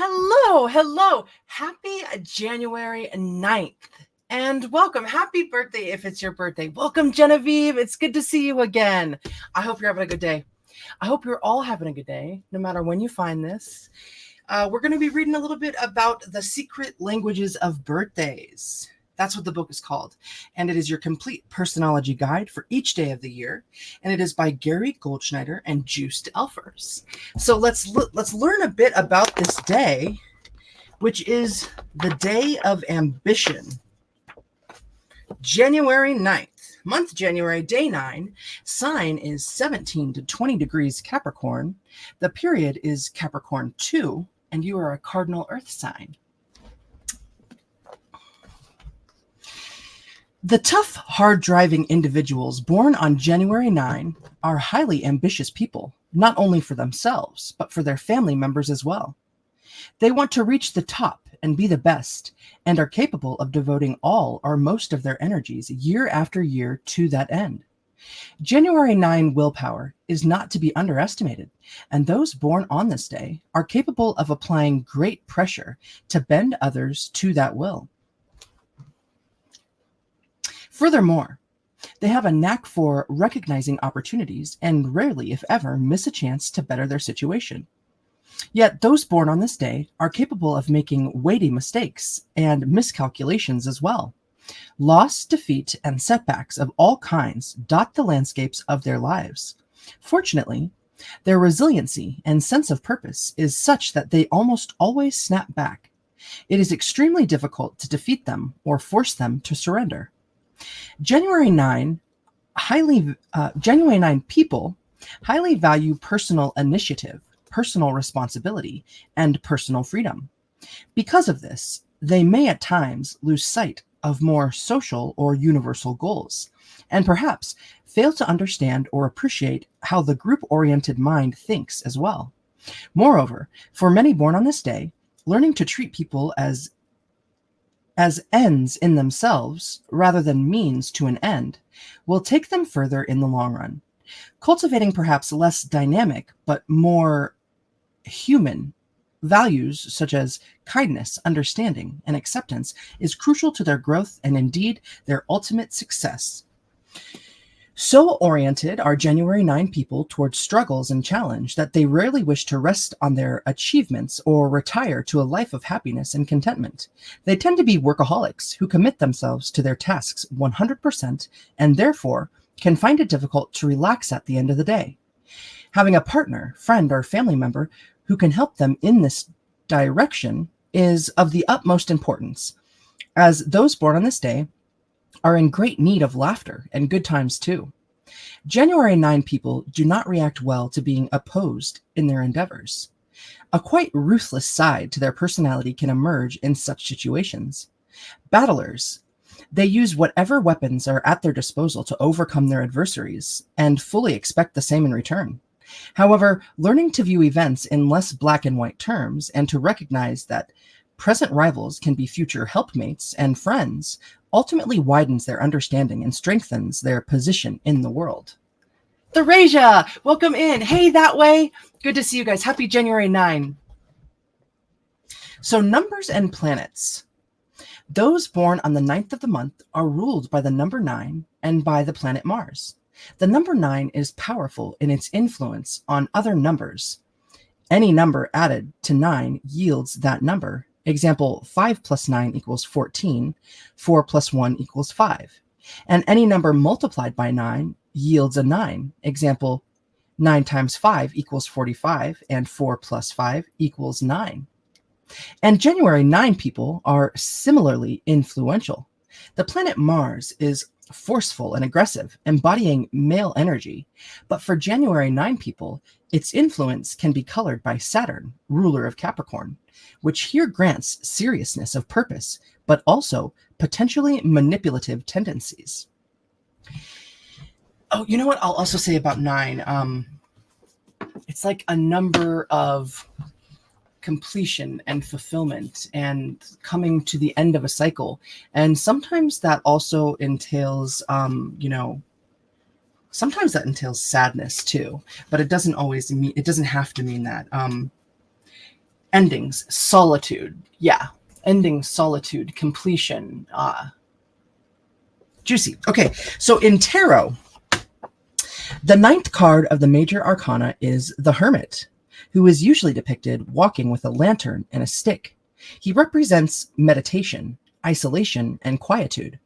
Hello. Happy January 9th. And welcome. Happy birthday if it's your birthday. Welcome, Genevieve. It's good to see you again. I hope you're having a good day. I hope you're all having a good day, no matter when you find this. We're going to be reading a little bit about the secret languages of birthdays. That's what the book is called. And it is your complete personology guide for each day of the year. And it is by Gary Goldschneider and Juiced Elfers. So let's learn a bit about this day, which is the Day of Ambition. January 9th, month January, day 9. Sign is 17 to 20 degrees Capricorn. The period is Capricorn 2, and you are a cardinal earth sign. The tough, hard-driving individuals born on January 9 are highly ambitious people, not only for themselves, but for their family members as well. They want to reach the top and be the best, and are capable of devoting all or most of their energies year after year to that end. January 9 willpower is not to be underestimated, and those born on this day are capable of applying great pressure to bend others to that will. Furthermore, they have a knack for recognizing opportunities and rarely, if ever, miss a chance to better their situation. Yet those born on this day are capable of making weighty mistakes and miscalculations as well. Loss, defeat, and setbacks of all kinds dot the landscapes of their lives. Fortunately, their resiliency and sense of purpose is such that they almost always snap back. It is extremely difficult to defeat them or force them to surrender. January 9 people highly value personal initiative, personal responsibility, and personal freedom. Because of this, they may at times lose sight of more social or universal goals, and perhaps fail to understand or appreciate how the group-oriented mind thinks as well. Moreover, for many born on this day, learning to treat people as ends in themselves rather than means to an end will take them further in the long run. Cultivating perhaps less dynamic but more human values such as kindness, understanding, and acceptance is crucial to their growth and indeed their ultimate success. So oriented are January 9 people towards struggles and challenge that they rarely wish to rest on their achievements or retire to a life of happiness and contentment. They tend to be workaholics who commit themselves to their tasks 100% and therefore can find it difficult to relax at the end of the day. Having a partner, friend, or family member who can help them in this direction is of the utmost importance, as those born on this day are in great need of laughter and good times too. January 9 people do not react well to being opposed in their endeavors. A quite ruthless side to their personality can emerge in such situations. Battlers, they use whatever weapons are at their disposal to overcome their adversaries and fully expect the same in return. However, learning to view events in less black and white terms and to recognize that present rivals can be future helpmates and friends ultimately widens their understanding and strengthens their position in the world. Therasia, welcome in. Hey, that way. Good to see you guys. Happy January 9. So numbers and planets. Those born on the 9th of the month are ruled by the number 9 and by the planet Mars. The number 9 is powerful in its influence on other numbers. Any number added to 9 yields that number. Example, 5 plus 9 equals 14, 4 plus 1 equals 5. And any number multiplied by 9 yields a 9. Example, 9 times 5 equals 45, and 4 plus 5 equals 9. And January 9 people are similarly influential. The planet Mars is forceful and aggressive, embodying male energy. But for January 9 people, its influence can be colored by Saturn, ruler of Capricorn, which here grants seriousness of purpose, but also potentially manipulative tendencies. Oh, you know what I'll also say about 9? It's like a number of completion and fulfillment and coming to the end of a cycle. And sometimes that also entails, sometimes that entails sadness too, but it doesn't always mean, it doesn't have to mean that. Endings, solitude. Yeah. Ending, solitude, completion. Juicy. Okay, so in tarot, the ninth card of the major arcana is the Hermit, who is usually depicted walking with a lantern and a stick. He represents meditation, isolation, and quietude.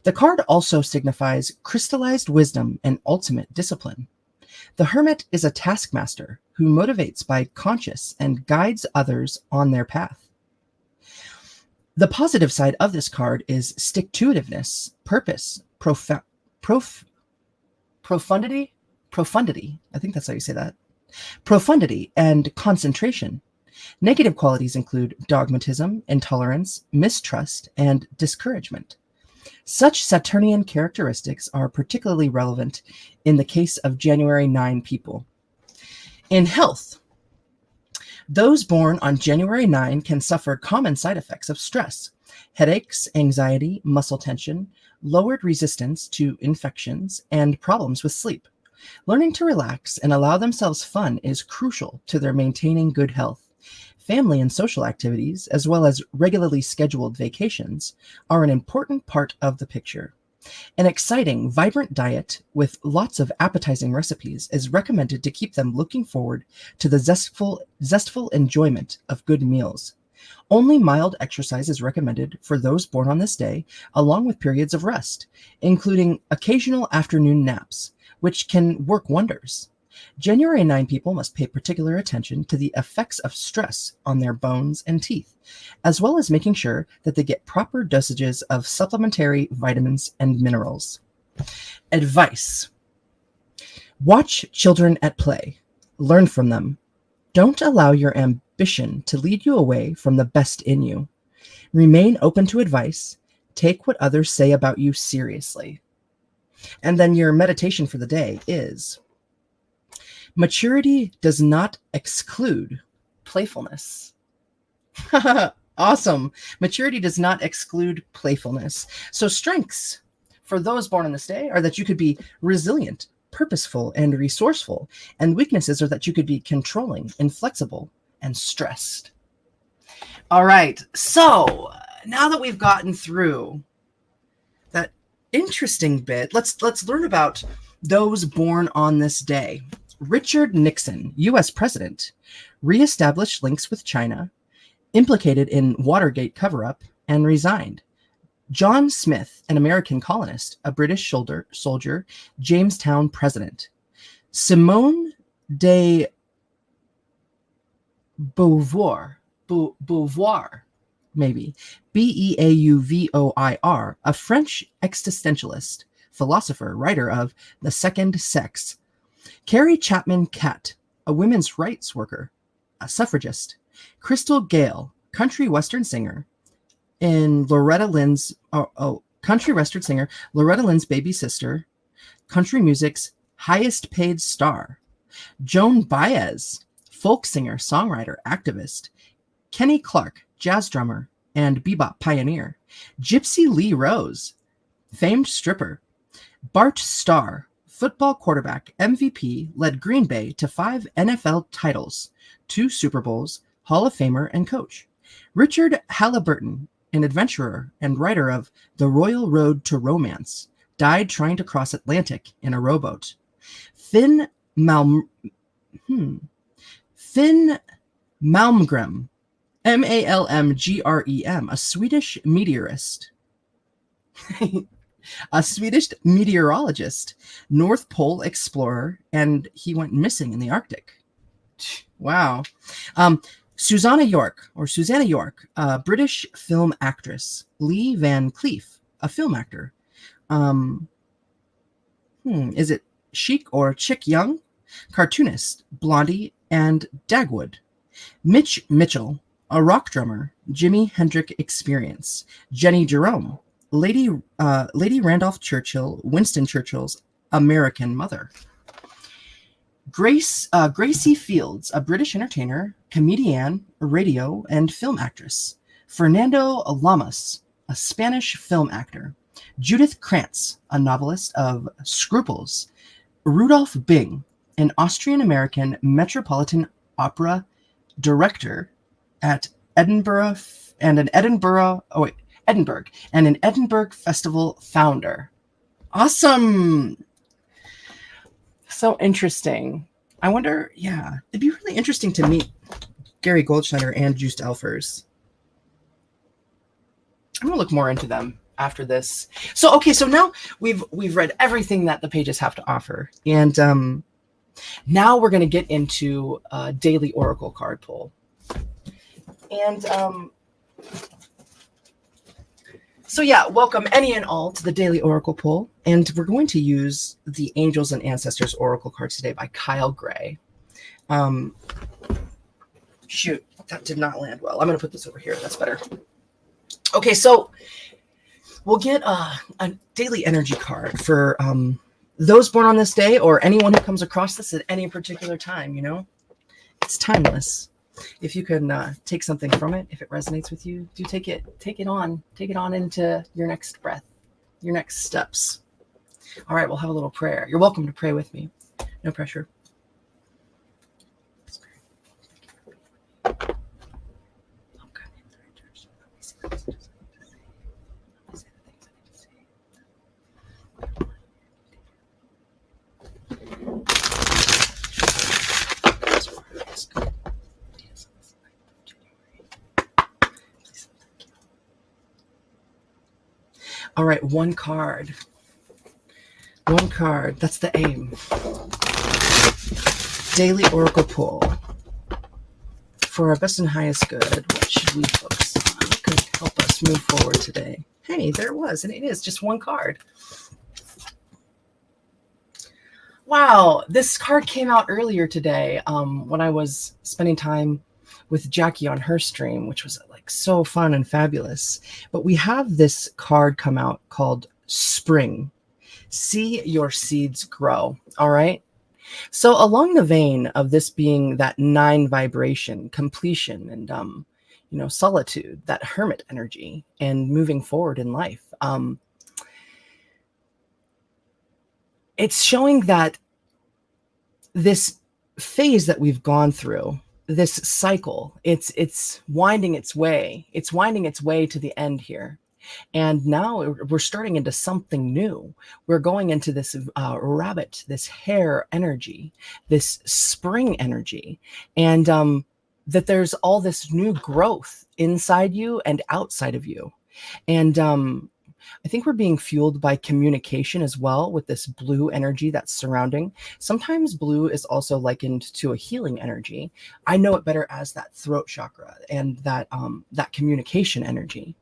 The card also signifies crystallized wisdom and ultimate discipline. The Hermit is a taskmaster who motivates by conscience and guides others on their path. The positive side of this card is stick-to-itiveness, purpose, profundity, I think that's how you say that, profundity, and concentration. Negative qualities include dogmatism, intolerance, mistrust, and discouragement. Such Saturnian characteristics are particularly relevant in the case of January 9 people. In health, those born on January 9 can suffer common side effects of stress, headaches, anxiety, muscle tension, lowered resistance to infections, and problems with sleep. Learning to relax and allow themselves fun is crucial to their maintaining good health. Family and social activities, as well as regularly scheduled vacations, are an important part of the picture. An exciting, vibrant diet with lots of appetizing recipes is recommended to keep them looking forward to the zestful enjoyment of good meals. Only mild exercise is recommended for those born on this day, along with periods of rest, including occasional afternoon naps, which can work wonders. January 9 people must pay particular attention to the effects of stress on their bones and teeth, as well as making sure that they get proper dosages of supplementary vitamins and minerals. Advice: watch children at play. Learn from them. Don't allow your ambition to lead you away from the best in you. Remain open to advice. Take what others say about you seriously. And then your meditation for the day is: maturity does not exclude playfulness. Awesome. Maturity does not exclude playfulness. So strengths for those born on this day are that you could be resilient, purposeful, and resourceful. And weaknesses are that you could be controlling, inflexible, and stressed. All right. So now that we've gotten through that interesting bit, let's learn about those born on this day. Richard Nixon, U.S. President, reestablished links with China, implicated in Watergate cover-up, and resigned. John Smith, an American colonist, a British soldier, Jamestown president. Simone de Beauvoir, maybe, Beauvoir, a French existentialist, philosopher, writer of The Second Sex. Carrie Chapman Catt, a women's rights worker, a suffragist. Crystal Gale, country western singer, Loretta Lynn's baby sister, country music's highest paid star. Joan Baez, folk singer, songwriter, activist. Kenny Clark, jazz drummer and bebop pioneer. Gypsy Lee Rose, famed stripper. Bart Starr, football quarterback, MVP, led Green Bay to 5 NFL titles, 2 Super Bowls, Hall of Famer, and coach. Richard Halliburton, an adventurer and writer of The Royal Road to Romance, died trying to cross Atlantic in a rowboat. Finn Malmgren, Malmgrem, a Swedish meteorist. A Swedish meteorologist, North Pole explorer, and he went missing in the Arctic. Wow. Susanna York, a British film actress. Lee Van Cleef, a film actor. Is it Chic or Chick Young? Cartoonist, Blondie, and Dagwood. Mitch Mitchell, a rock drummer. Jimi Hendrix Experience. Jenny Jerome, Lady Randolph Churchill, Winston Churchill's American mother. Gracie Fields, a British entertainer, comedian, radio, and film actress. Fernando Lamas, a Spanish film actor. Judith Krantz, a novelist of Scruples. Rudolph Bing, an Austrian-American Metropolitan Opera director at Edinburgh and an Edinburgh, oh wait, Edinburgh, and an Edinburgh Festival founder. Awesome. So interesting. I wonder, yeah, it'd be really interesting to meet Gary Goldschneider and Joost Elfers. I'm gonna look more into them after this. So okay, so now we've read everything that the pages have to offer, and now we're gonna get into a daily oracle card pull. And so yeah, welcome any and all to the daily oracle pull, and we're going to use the Angels and Ancestors oracle cards today by Kyle Gray. Shoot, that did not land well. I'm gonna put this over here. That's better. Okay, so we'll get a daily energy card for those born on this day or anyone who comes across this at any particular time. You know, it's timeless. If you can take something from it, if it resonates with you, do take it on into your next breath, your next steps. All right, we'll have a little prayer. You're welcome to pray with me. No pressure. All right, one card. One card. That's the aim. Daily oracle pull. For our best and highest good, what should we focus on? What could help us move forward today? Hey, there it was, and it is just one card. Wow, this card came out earlier today when I was spending time with Jackie on her stream, which was like so fun and fabulous. But we have this card come out called Spring. See your seeds grow. All right. So along the vein of this being that 9 vibration, completion, and solitude, that hermit energy, and moving forward in life, it's showing that this phase that we've gone through, this cycle, it's winding its way. It's winding its way to the end here. And now we're starting into something new. We're going into this rabbit, this hare energy, this spring energy, and that there's all this new growth inside you and outside of you. And I think we're being fueled by communication as well with this blue energy that's surrounding. Sometimes blue is also likened to a healing energy. I know it better as that throat chakra and that communication energy.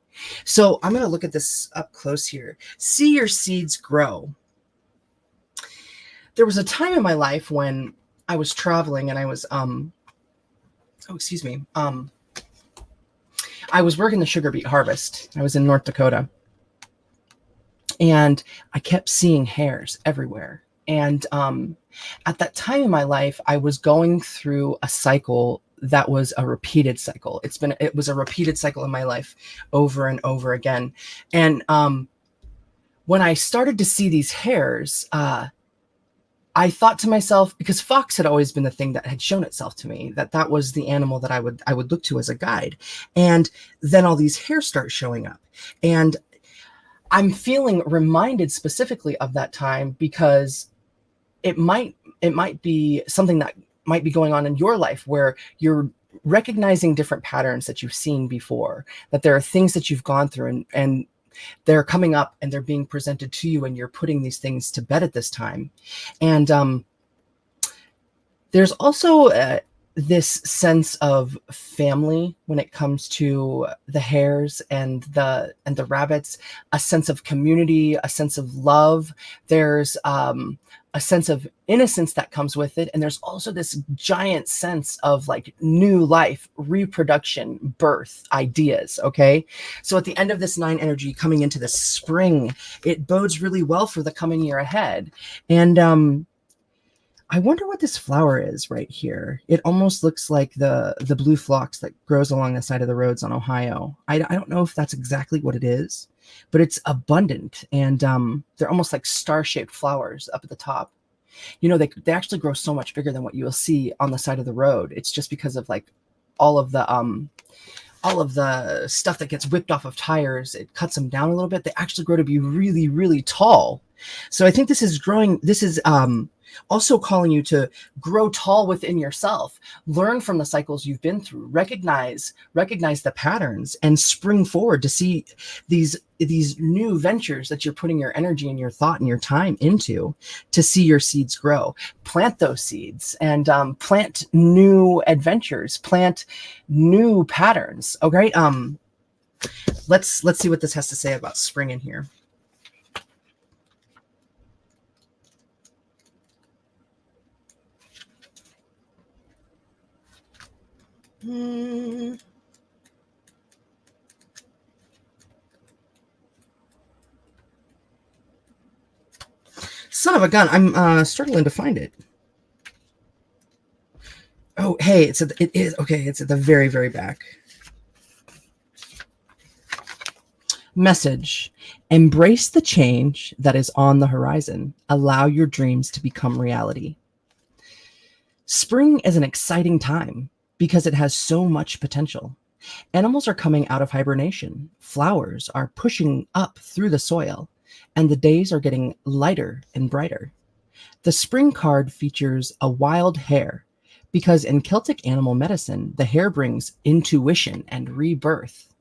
So I'm going to look at this up close here. See your seeds grow. There was a time in my life when I was traveling and I was, I was working the sugar beet harvest. I was in North Dakota. And I kept seeing hares everywhere. And at that time in my life, I was going through a cycle that was a repeated cycle. It was a repeated cycle in my life over and over again. And when I started to see these hares, I thought to myself, because fox had always been the thing that had shown itself to me, that was the animal that I would look to as a guide. And then all these hares start showing up. And I'm feeling reminded specifically of that time because it might be something that might be going on in your life where you're recognizing different patterns that you've seen before, that there are things that you've gone through and they're coming up and they're being presented to you and you're putting these things to bed at this time. And there's also this sense of family when it comes to the hares and the rabbits, a sense of community, a sense of love. There's a sense of innocence that comes with it. And there's also this giant sense of like new life, reproduction, birth, ideas. Okay. So at the end of this 9 energy coming into the spring, it bodes really well for the coming year ahead. And I wonder what this flower is right here. It almost looks like the blue phlox that grows along the side of the roads on Ohio. I don't know if that's exactly what it is, but it's abundant, and they're almost like star-shaped flowers up at the top. You know, they actually grow so much bigger than what you will see on the side of the road. It's just because of like all of the stuff that gets whipped off of tires, it cuts them down a little bit. They actually grow to be really, really tall. So I think this is also calling you to grow tall within yourself, learn from the cycles you've been through, recognize the patterns, and spring forward to see these new ventures that you're putting your energy and your thought and your time into, to see your seeds grow. Plant those seeds and plant new adventures, plant new patterns. Okay. Let's see what this has to say about spring in here. Son of a gun, I'm struggling to find it. Oh, hey, it is okay. It's at the very, very back. Message: embrace the change that is on the horizon. Allow your dreams to become reality. Spring is an exciting time because it has so much potential. Animals are coming out of hibernation. Flowers are pushing up through the soil, and the days are getting lighter and brighter. The spring card features a wild hare because in Celtic animal medicine, the hare brings intuition and rebirth.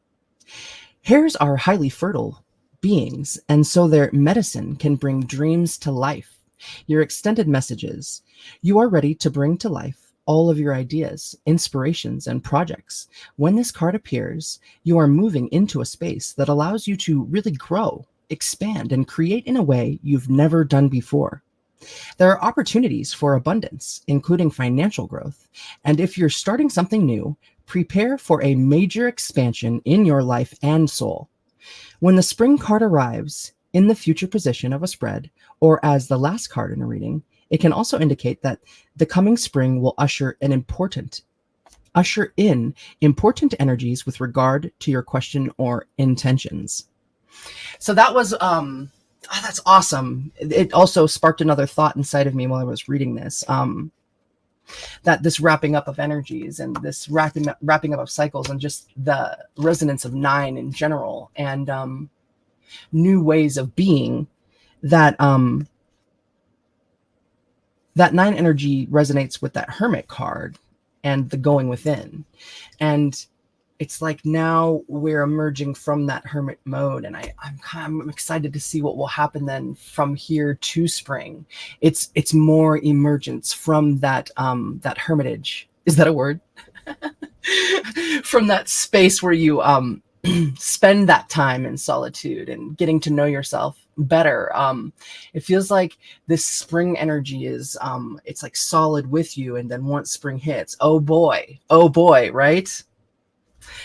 Hares are highly fertile beings, and so their medicine can bring dreams to life. Your extended messages: you are ready to bring to life all of your ideas, inspirations, and projects. When this card appears, you are moving into a space that allows you to really grow, expand, and create in a way you've never done before. There are opportunities for abundance, including financial growth. And if you're starting something new, prepare for a major expansion in your life and soul. When the spring card arrives in the future position of a spread, or as the last card in a reading, it can also indicate that the coming spring will usher in important energies with regard to your question or intentions. So that was that's awesome. It also sparked another thought inside of me while I was reading this. That this wrapping up of energies and this wrapping up of cycles and just the resonance of 9 in general, and new ways of being, that that 9 energy resonates with that Hermit card and the going within. And it's like now we're emerging from that hermit mode, and I'm excited to see what will happen then from here to spring. It's more emergence from that hermitage. Is that a word? From that space where you spend that time in solitude and getting to know yourself better. It feels like this spring energy is it's like solid with you, and then once spring hits, oh boy, right?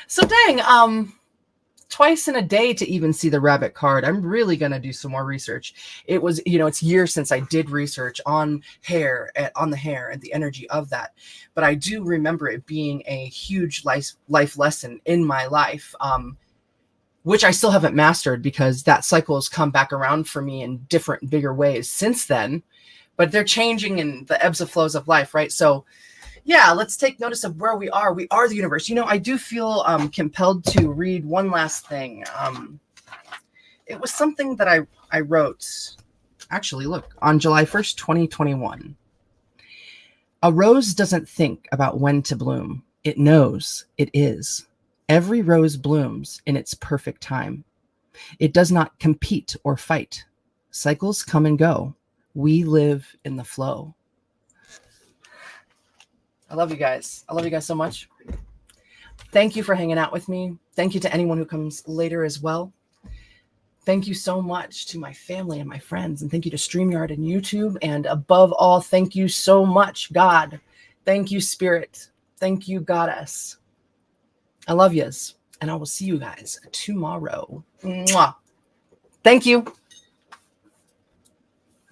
So dang, twice in a day to even see the rabbit card. I'm really going to do some more research. It was, it's years since I did research on the hair and the energy of that. But I do remember it being a huge life lesson in my life, which I still haven't mastered because that cycle has come back around for me in different, bigger ways since then. But they're changing in the ebbs and flows of life, right? So yeah, let's take notice of where we are. We are the universe. I do feel compelled to read one last thing. It was something that I wrote, actually, look, on July 1st, 2021. A rose doesn't think about when to bloom. It knows it is. Every rose blooms in its perfect time. It does not compete or fight. Cycles come and go. We live in the flow. I love you guys. I love you guys so much. Thank you for hanging out with me. Thank you to anyone who comes later as well. Thank you so much to my family and my friends. And thank you to StreamYard and YouTube. And above all, thank you so much, God. Thank you, Spirit. Thank you, Goddess. I love yous. And I will see you guys tomorrow. Mwah. Thank you.